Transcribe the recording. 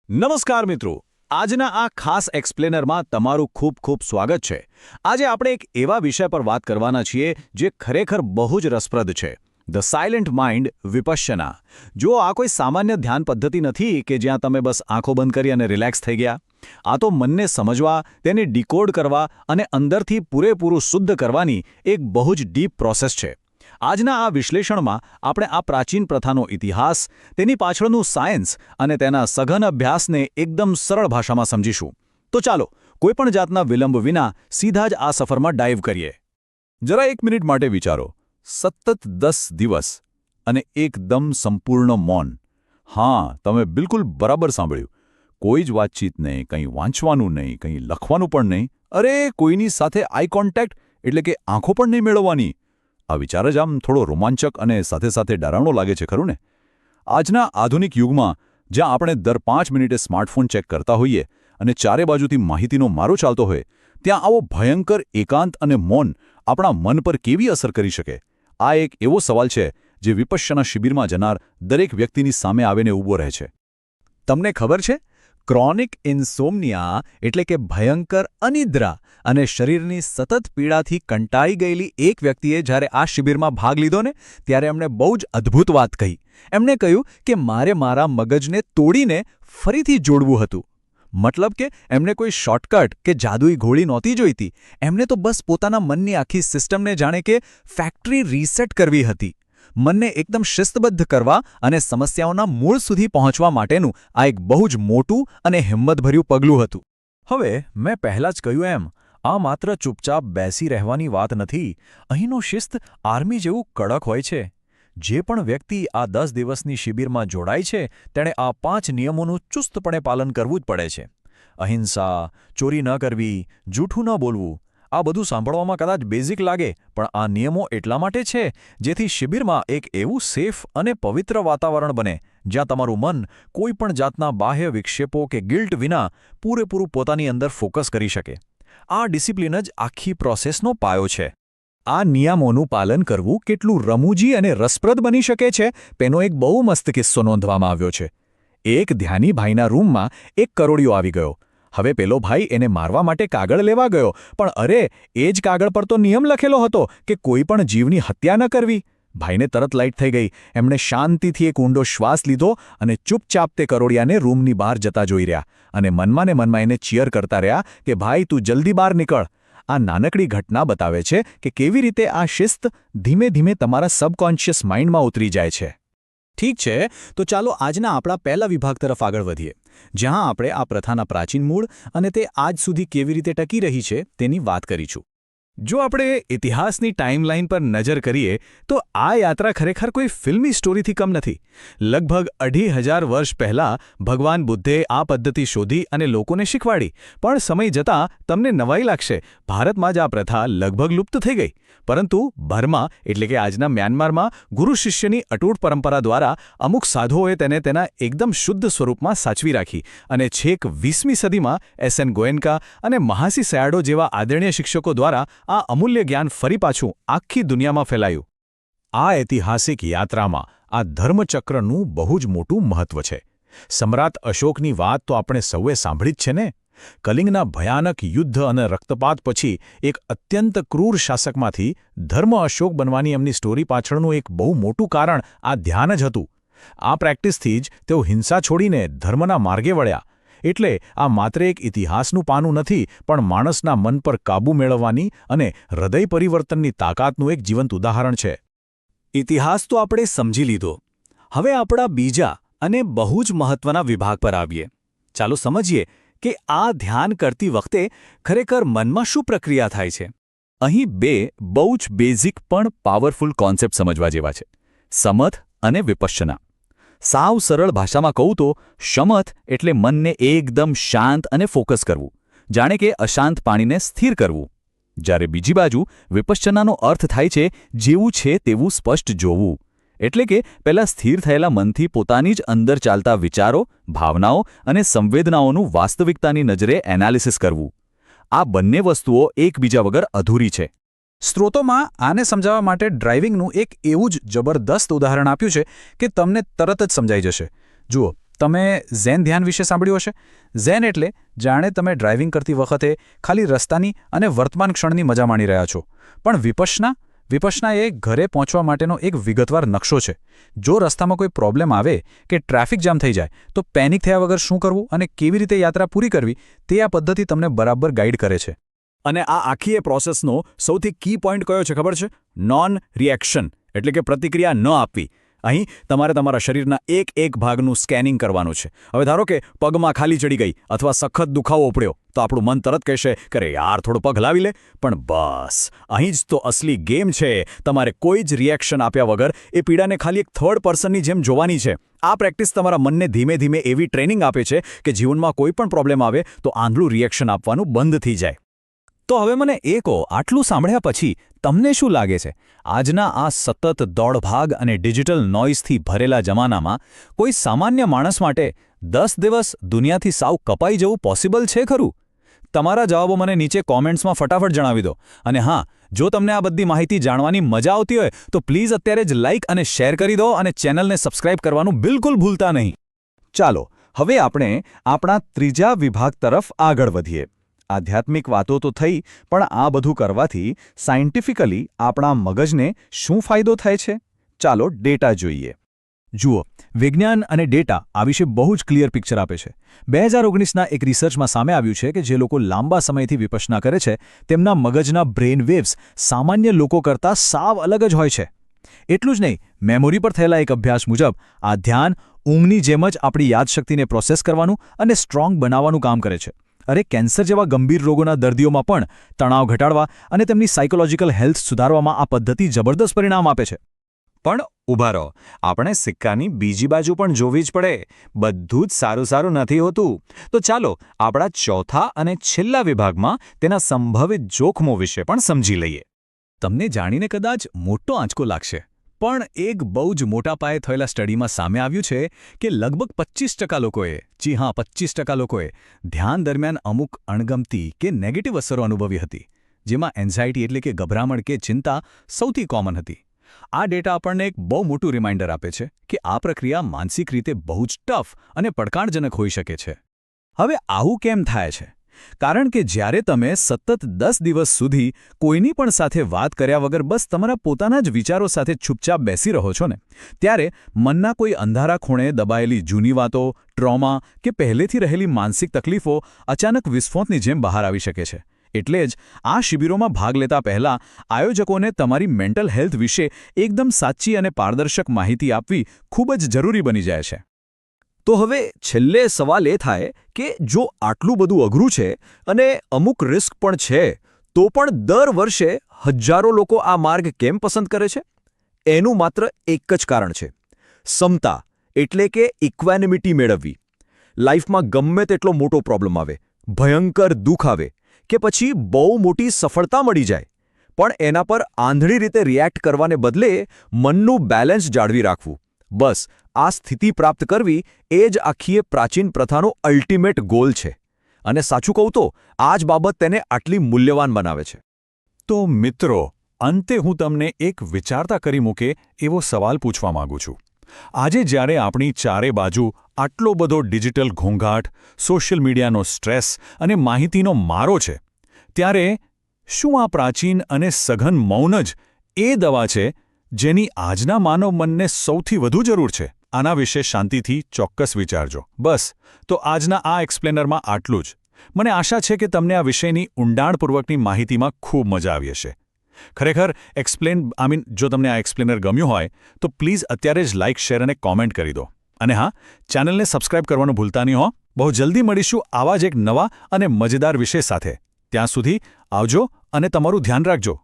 નમસ્કાર મિત્રો, આજના આ ખાસ એક્સપ્લેનરમાં તમારું ખૂબ ખૂબ સ્વાગત છે. આજે આપણે એક એવા વિષય પર વાત કરવાના છીએ જે ખરેખર બહુ જ રસપ્રદ છે. The silent mind Vipassana. જો આ કોઈ સામાન્ય ધ્યાન પદ્ધતિ નથી કે જ્યાં તમે બસ આંખો બંધ કરી અને રિલેક્સ થઈ ગયા. આ તો મનને સમજવા, તેને ડીકોડ કરવા અને અંદરથી પૂરેપૂરું શુદ્ધ કરવાની એક બહુ જ ડીપ પ્રોસેસ છે. આજના આ વિશ્લેષણમાં આપણે આ પ્રાચીન પ્રથાનો ઇતિહાસ, તેની પાછળનું સાયન્સ અને તેના સઘન અભ્યાસને એકદમ સરળ ભાષામાં સમજીશું. તો ચાલો, કોઈપણ જાતના વિલંબ વિના સીધા જ આ સફરમાં ડાઇવ કરીએ. જરા એક મિનિટ માટે વિચારો. સતત 10 દિવસ અને એકદમ સંપૂર્ણ મૌન. હા, તમે બિલકુલ બરાબર સાંભળ્યું. કોઈ જ વાતચીત નહીં, કંઈ વાંચવાનું નહીં, કંઈ લખવાનું પણ નહીં. અરે, કોઈની સાથે આઈ કોન્ટેક્ટ એટલે કે આંખો પણ નહીં મેળવવાની. આ વિચાર જ આમ થોડો રોમાંચક અને સાથે સાથે ડરાવણો લાગે છે, ખરું ને? આજના આધુનિક યુગમાં જ્યાં આપણે દર 5 મિનિટે સ્માર્ટફોન ચેક કરતા હોઈએ અને ચારે બાજુથી માહિતીનો મારો ચાલતો હોય, ત્યાં આવો ભયંકર એકાંત અને મૌન આપણા મન પર કેવી અસર કરી શકે? આ એક એવો સવાલ છે જે વિપશ્યના શિબિરમાં જનાર દરેક વ્યક્તિની સામે આવીને ઊભો રહે છે. તમને ખબર છે, ક્રોનિક ઇન્સોમ્નિયા એટલે કે ભયંકર અનિદ્રા અને શરીરની સતત પીડાથી કંટાળી ગયેલી એક વ્યક્તિએ જ્યારે આ શિબિરમાં ભાગ લીધો ને, ત્યારે એમણે બહુ જ અદ્ભુત વાત કહી. એમણે કહ્યું કે મારે મારા મગજને તોડીને ફરીથી જોડવું હતું. મતલબ કે એમને કોઈ શોર્ટકટ કે જાદુઈ ગોળી નહોતી જોઈતી. એમને તો બસ પોતાના મનની આખી સિસ્ટમને જાણે કે ફેક્ટરી રીસેટ કરવી હતી. મનને એકદમ શિસ્તબદ્ધ કરવા અને સમસ્યાઓના મૂળ સુધી પહોંચવા માટેનું આ એક બહુ જ મોટું અને હિંમતભર્યું પગલું હતું. હવે મેં પહેલાં જ કહ્યું એમ, આ માત્ર ચૂપચાપ બેસી રહેવાની વાત નથી. અહીંનો શિસ્ત આર્મી જેવું કડક હોય છે. જે પણ વ્યક્તિ આ 10 દિવસની શિબિરમાં જોડાય છે, તેણે આ 5 નિયમોનું ચુસ્તપણે પાલન કરવું જ પડે છે. અહિંસા, ચોરી ન કરવી, જૂઠું ન બોલવું. આ બધું સાંભળવામાં કદાચ બેઝિક લાગે, પણ આ નિયમો એટલા માટે છે જેથી શિબિરમાં એક એવું સેફ અને પવિત્ર વાતાવરણ બને જ્યાં તમારું મન કોઈપણ જાતના બાહ્ય વિક્ષેપો કે ગિલ્ટ વિના પૂરેપૂરું પોતાની અંદર ફોકસ કરી શકે. આ ડિસિપ્લિન જ આખી પ્રોસેસનો પાયો છે. આ નિયમોનું પાલન કરવું કેટલું રમૂજી અને રસપ્રદ બની શકે છે તેનો એક બહુ મસ્ત કિસ્સો નોંધવામાં આવ્યો છે. એક ધ્યાની ભાઈના રૂમમાં એક કરોડિયો આવી ગયો. હવે પેલો ભાઈ એને મારવા માટે કાગળ લેવા ગયો, પણ અરે, એ જ કાગળ પર તો નિયમ લખેલો હતો કે કોઈ પણ જીવની હત્યા ન કરવી. ભાઈને તરત લાઇટ થઈ ગઈ. એમણે શાંતિથી એક ઊંડો શ્વાસ લીધો અને ચૂપચાપ તે કરોડિયાને રૂમની બહાર જતા જોઈ રહ્યા અને મનમાં ને મનમાં એને ચીયર કરતા રહ્યા કે ભાઈ, તું જલ્દી બહાર નીકળ. આ નાનકડી ઘટના બતાવે છે કે કેવી રીતે આ શિસ્ત ધીમે ધીમે તમારા સબકોન્શિયસ માઇન્ડમાં ઉતરી જાય છે. ઠીક છે, તો ચાલો આજના આપણા પહેલા વિભાગ તરફ આગળ વધીએ, જ્યાં આપણે આ પ્રથાના પ્રાચીન મૂળ અને તે આજ સુધી કેવી રીતે ટકી રહી છે તેની વાત કરીશું. જો આપણે ઇતિહાસની ટાઈમલાઈન પર નજર કરીએ તો આ યાત્રા ખરેખર કોઈ ફિલ્મી સ્ટોરીથી કમ નથી. લગભગ 2500 વર્ષ પહેલાં ભગવાન બુદ્ધે આ પદ્ધતિ શોધી અને લોકોને શીખવાડી. પણ સમય જતાં તમને નવાઈ લાગશે, ભારતમાં જ આ પ્રથા લગભગ લુપ્ત થઈ ગઈ. પરંતુ બર્મા એટલે કે આજના મ્યાનમારમાં ગુરુ શિષ્યની અટૂટ પરંપરા દ્વારા અમુક સાધુઓએ તેને તેના એકદમ શુદ્ધ સ્વરૂપમાં સાચવી રાખી અને છેક 20મી સદીમાં એસએન ગોએન્કા અને મહાસી સયાડો જેવા આદરણીય શિક્ષકો દ્વારા આ અમૂલ્ય જ્ઞાન ફરી પાછું આખી દુનિયામાં ફેલાયું. આ ઐતિહાસિક યાત્રામાં આ ધર્મચક્રનું બહુ જ મોટું મહત્વ છે. સમ્રાટ અશોકની વાત તો આપણે સૌએ સાંભળી જ છે ને. કલિંગના ભયાનક યુદ્ધ અને રક્તપાત પછી એક અત્યંત ક્રૂર શાસકમાંથી ધર્મ અશોક બનવાની એમની સ્ટોરી પાછળનું એક બહુ મોટું કારણ આ ધ્યાન જ હતું. આ પ્રેક્ટિસથી જ તેઓ હિંસા છોડીને ધર્મના માર્ગે વળ્યા. એટલે આ માત્ર એક ઇતિહાસનું પાનું નથી, પણ માણસના મન પર કાબૂ મેળવવાની અને હૃદય પરિવર્તનની તાકાતનું એક જીવંત ઉદાહરણ છે. ઇતિહાસ તો આપણે સમજી લીધો. હવે આપણા બીજા અને બહુ જ મહત્વના વિભાગ પર આવીએ. ચાલો સમજીએ કે આ ધ્યાન કરતી વખતે ખરેખર મનમાં શું પ્રક્રિયા થાય છે. અહીં 2 બહુ જ બેઝિક પણ પાવરફુલ કોન્સેપ્ટ સમજવા જેવા છે: સમથ અને વિપશ્યના. સાવ સરળ ભાષામાં કહું તો શમથ એટલે મનને એકદમ શાંત અને ફોકસ કરવું, જાણે કે અશાંત પાણીને સ્થિર કરવું. જ્યારે બીજી બાજુ વિપશ્યનાનો અર્થ થાય છે જેવું છે તેવું સ્પષ્ટ જોવું. એટલે કે પહેલાં સ્થિર થયેલા મનથી પોતાની જ અંદર ચાલતા વિચારો, ભાવનાઓ અને સંવેદનાઓનું વાસ્તવિકતાની નજરે એનાલિસિસ કરવું. આ બંને વસ્તુઓ એકબીજા વગર અધૂરી છે. સ્ત્રોતોમાં આને સમજાવવા માટે ડ્રાઇવિંગનું એક એવું જ જબરદસ્ત ઉદાહરણ આપ્યું છે કે તમને તરત જ સમજાઈ જશે. જુઓ, તમે ઝેન ધ્યાન વિશે સાંભળ્યું હશે? ઝેન એટલે જાણે તમે ડ્રાઇવિંગ કરતી વખતે ખાલી રસ્તાની અને વર્તમાન ક્ષણની મજા માણી રહ્યા છો. પણ વિપશ્યના એ ઘરે પહોંચવા માટેનો એક વિગતવાર નકશો છે. જો રસ્તામાં કોઈ પ્રોબ્લેમ આવે કે ટ્રાફિક જામ થઈ જાય તો પેનિક થયા વગર શું કરવું અને કેવી રીતે યાત્રા પૂરી કરવી તે આ પદ્ધતિ તમને બરાબર ગાઈડ કરે છે. અને આ આખી એ પ્રોસેસનો સૌથી કી પોઈન્ટ કયો છે ખબર છે? નોન રિએક્શન, એટલે કે પ્રતિક્રિયા ન આપવી. અહીં તમારે તમારા શરીરના એક ભાગનું સ્કેનિંગ કરવાનું છે. હવે ધારો કે પગમાં ખાલી ચડી ગઈ અથવા સખત દુખાવો ઉપડ્યો તો આપણું મન તરત કહેશે કે યાર થોડો પગ હલાવી લે. પણ બસ અહીં જ તો અસલી ગેમ છે. તમારે કોઈ જ રિએક્શન આપ્યા વગર એ પીડાને ખાલી એક થર્ડ પર્સનની જેમ જોવાની છે. આ પ્રેક્ટિસ તમારા મનને ધીમે ધીમે એવી ટ્રેનિંગ આપે છે કે જીવનમાં કોઈ પણ પ્રોબ્લેમ આવે તો આંધળું રિએક્શન આપવાનું બંધ થઈ જાય. તો હવે મને એ કહો, આટલું સાંભળ્યા પછી તમને શું લાગે છે, આજના આ સતત દોડભાગ અને ડિજિટલ નોઇઝથી ભરેલા જમાનામાં કોઈ સામાન્ય માણસ માટે 10 દિવસ દુનિયાથી સાવ કપાઈ જવું પોસિબલ છે ખરું? તમારા જવાબો મને નીચે કોમેન્ટ્સમાં ફટાફટ જણાવી દો. અને હા, જો તમને આ બધી માહિતી જાણવાની મજા આવતી હોય તો પ્લીઝ અત્યારે જ લાઇક અને શેર કરી દો અને ચેનલને સબસ્ક્રાઇબ કરવાનું બિલકુલ ભૂલતા નહીં. ચાલો હવે આપણે આપણા ત્રીજા વિભાગ તરફ આગળ વધીએ. આધ્યાત્મિક વાતો તો થઈ, પણ આ બધું કરવાથી સાયન્ટિફિકલી આપણા મગજને શું ફાયદો થાય છે? ચાલો ડેટા જોઈએ. જુઓ, વિજ્ઞાન અને ડેટા આ વિશે બહુ જ ક્લિયર પિક્ચર આપે છે. 2019ના એક રિસર્ચમાં સામે આવ્યું છે કે જે લોકો લાંબા સમયથી વિપશ્યના કરે છે તેમના મગજના બ્રેન વેવ્સ સામાન્ય લોકો કરતાં સાવ અલગ જ હોય છે. એટલું જ નહીં, મેમોરી પર થયેલા એક અભ્યાસ મુજબ આ ધ્યાન ઊંઘની જેમ જ આપણી યાદશક્તિને પ્રોસેસ કરવાનું અને સ્ટ્રોંગ બનાવવાનું કામ કરે છે. અરે, કેન્સર જેવા ગંભીર રોગોના દર્દીઓમાં પણ તણાવ ઘટાડવા અને તેમની સાયકોલોજીકલ હેલ્થ સુધારવામાં આ પદ્ધતિ જબરદસ્ત પરિણામ આપે છે. પણ ઊભા રહો, આપણે સિક્કાની બીજી બાજુ પણ જોવી જ પડે. બધું જ સારું નથી હોતું. તો ચાલો આપણા ચોથા અને છેલ્લા વિભાગમાં તેના સંભવિત જોખમો વિશે પણ સમજી લઈએ. તમને જાણીને કદાચ મોટો આંચકો લાગશે, પણ એક બહુ જ મોટા પાયે થયેલા સ્ટડીમાં સામે આવ્યું છે કે લગભગ 25% લોકોએ, જી હા 25% લોકોએ ધ્યાન દરમિયાન અમુક અણગમતી કે નેગેટિવ અસરો અનુભવી હતી, જેમાં એન્ઝાઇટી એટલે કે ગભરામણ કે ચિંતા સૌથી કોમન હતી. આ ડેટા આપણને એક બહુ મોટું રિમાઇન્ડર આપે છે કે આ પ્રક્રિયા માનસિક રીતે બહુ જ ટફ અને પડકારજનક હોઈ શકે છે. હવે આવું કેમ થાય છે? કારણ કે જ્યારે તમે સતત 10 દિવસ સુધી કોઈની પણ સાથે વાત કર્યા વગર બસ તમારા પોતાના જ વિચારો સાથે ચૂપચાપ બેસી રહો છો ને, ત્યારે મનના કોઈ અંધારા ખૂણે દબાયેલી જૂની વાતો, ટ્રોમા કે પહેલેથી રહેલી માનસિક તકલીફો અચાનક વિસ્ફોટની જેમ બહાર આવી શકે છે. એટલે જ આ શિબિરોમાં ભાગ લેતા પહેલાં આયોજકોને તમારી મેન્ટલ હેલ્થ વિશે એકદમ સાચી અને પારદર્શક માહિતી આપવી ખૂબ જ જરૂરી બની જાય છે. તો હવે છેલ્લે સવાલ એ થાય કે જો આટલું બધું અઘરું છે અને અમુક રિસ્ક પણ છે, તો પણ દર વર્ષે હજારો લોકો આ માર્ગ કેમ પસંદ કરે છે? એનું માત્ર એક જ કારણ છે: સમતા, એટલે કે ઇક્વેનિમિટી મેળવવી. લાઈફમાં ગમે તેટલો મોટો પ્રોબ્લેમ આવે, ભયંકર દુઃખ આવે કે પછી બહુ મોટી સફળતા મળી જાય, પણ એના પર આંધળી રીતે રિએક્ટ કરવાને બદલે મનનું બેલેન્સ જાળવી રાખવું. બસ આ સ્થિતિ પ્રાપ્ત કરવી એ જ આખી પ્રાચીન પ્રથાનો અલ્ટિમેટ ગોલ છે. અને સાચું કહું તો આ જ બાબત તેને આટલી મૂલ્યવાન બનાવે છે. તો મિત્રો, અંતે હું તમને એક વિચારતા કરી મૂકે એવો સવાલ પૂછવા માંગુ છું. આજે જ્યારે આપણી ચારે બાજુ આટલો બધો ડિજિટલ ઘોંઘાટ, સોશિયલ મીડિયાનો સ્ટ્રેસ અને માહિતીનો મારો છે, ત્યારે શું આ પ્રાચીન અને સઘન મૌન જ એ દવા છે જેની આજના માનવ મનને સૌથી વધુ જરૂર છે? આના વિશે શાંતિથી ચોક્કસ વિચારજો. બસ, તો આજના આ એક્સપ્લેનરમાં આટલું જ. મને આશા છે કે તમને આ વિષયની ઊંડાણપૂર્વકની માહિતીમાં ખૂબ મજા આવી હશે. ખરેખર જો તમને આ એક્સપ્લેનર ગમ્યું હોય તો પ્લીઝ અત્યારે જ લાઇક, શેર અને કોમેન્ટ કરી દો. અને હા, ચેનલને સબસ્ક્રાઇબ કરવાનું ભૂલતા નહીં હો. બહુ જલ્દી મળીશું આવા જ એક નવા અને મજેદાર વિષય સાથે. ત્યાં સુધી આવજો અને તમારું ધ્યાન રાખજો.